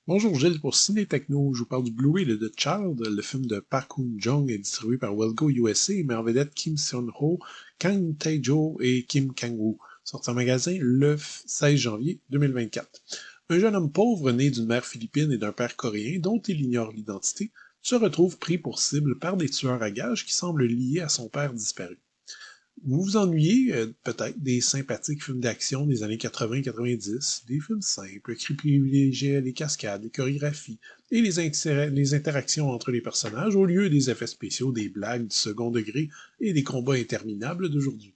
Bonjour Gilles, pour Ciné Techno, je vous parle du Blu-ray de The Child. Le film de Park Hoon-jung est distribué par Wellgo USA et met en vedette Kim Seon-ho, Kang Tae-jo et Kim Kang-woo. Sorti en magasin le 16 janvier 2024. Un jeune homme pauvre né d'une mère philippine et d'un père coréen dont il ignore l'identité se retrouve pris pour cible par des tueurs à gages qui semblent liés à son père disparu. Vous vous ennuyez peut-être des sympathiques films d'action des années 80-90, des films simples qui privilégiaient les cascades, les chorégraphies et les interactions entre les personnages au lieu des effets spéciaux, des blagues du second degré et des combats interminables d'aujourd'hui.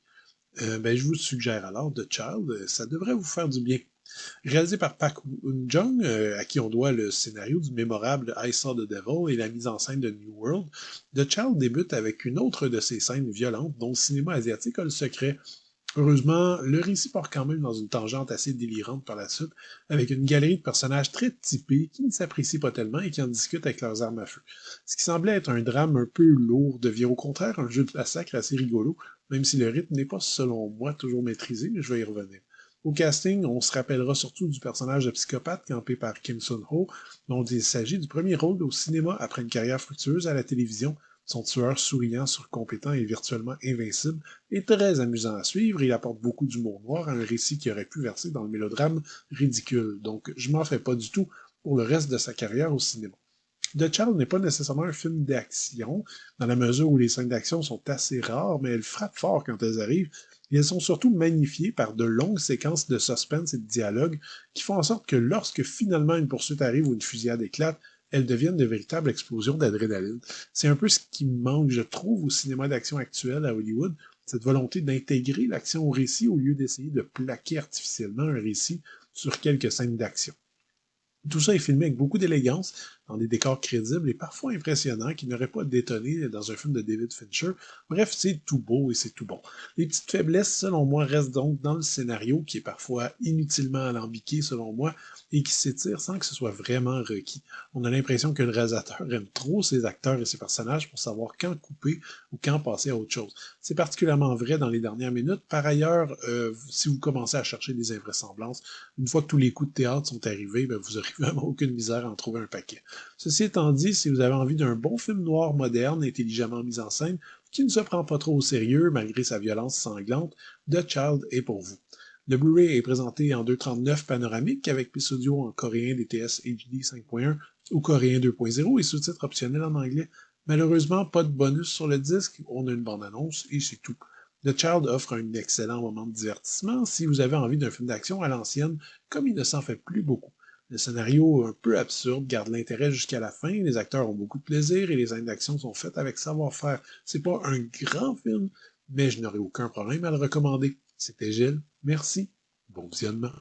Je vous suggère alors The Child, ça devrait vous faire du bien. Réalisé par Park Hoon-jung, à qui on doit le scénario du mémorable I Saw the Devil et la mise en scène de New World, The Child débute avec une autre de ces scènes violentes dont le cinéma asiatique a le secret. Heureusement, le récit part quand même dans une tangente assez délirante par la suite, avec une galerie de personnages très typés qui ne s'apprécient pas tellement et qui en discutent avec leurs armes à feu. Ce qui semblait être un drame un peu lourd devient au contraire un jeu de massacre assez rigolo, même si le rythme n'est pas, selon moi, toujours maîtrisé, mais je vais y revenir. Au casting, on se rappellera surtout du personnage de psychopathe campé par Kim Sun-ho, dont il s'agit du premier rôle au cinéma après une carrière fructueuse à la télévision. Son tueur souriant, surcompétent et virtuellement invincible est très amusant à suivre et il apporte beaucoup d'humour noir à un récit qui aurait pu verser dans le mélodrame ridicule. Donc je m'en fais pas du tout pour le reste de sa carrière au cinéma. The Child n'est pas nécessairement un film d'action, dans la mesure où les scènes d'action sont assez rares, mais elles frappent fort quand elles arrivent, et elles sont surtout magnifiées par de longues séquences de suspense et de dialogue qui font en sorte que lorsque finalement une poursuite arrive ou une fusillade éclate, elles deviennent de véritables explosions d'adrénaline. C'est un peu ce qui me manque, je trouve, au cinéma d'action actuel à Hollywood, cette volonté d'intégrer l'action au récit au lieu d'essayer de plaquer artificiellement un récit sur quelques scènes d'action. Tout ça est filmé avec beaucoup d'élégance, dans des décors crédibles et parfois impressionnants qui n'auraient pas détonné dans un film de David Fincher. Bref, c'est tout beau et c'est tout bon. Les petites faiblesses, selon moi, restent donc dans le scénario, qui est parfois inutilement alambiqué, selon moi, et qui s'étire sans que ce soit vraiment requis. On a l'impression que le réalisateur aime trop ses acteurs et ses personnages pour savoir quand couper ou quand passer à autre chose. C'est particulièrement vrai dans les dernières minutes. Par ailleurs, si vous commencez à chercher des invraisemblances, une fois que tous les coups de théâtre sont arrivés, vous n'aurez vraiment aucune misère à en trouver un paquet. Ceci étant dit, si vous avez envie d'un bon film noir moderne, intelligemment mis en scène, qui ne se prend pas trop au sérieux malgré sa violence sanglante, The Child est pour vous. Le Blu-ray est présenté en 2.39 panoramique avec piste audio en coréen DTS HD 5.1 ou coréen 2.0 et sous-titres optionnels en anglais. Malheureusement, pas de bonus sur le disque, on a une bande-annonce et c'est tout. The Child offre un excellent moment de divertissement si vous avez envie d'un film d'action à l'ancienne, comme il ne s'en fait plus beaucoup. Le scénario un peu absurde garde l'intérêt jusqu'à la fin, les acteurs ont beaucoup de plaisir et les scènes d'action sont faites avec savoir-faire. C'est pas un grand film, mais je n'aurai aucun problème à le recommander. C'était Gilles, merci, bon visionnement.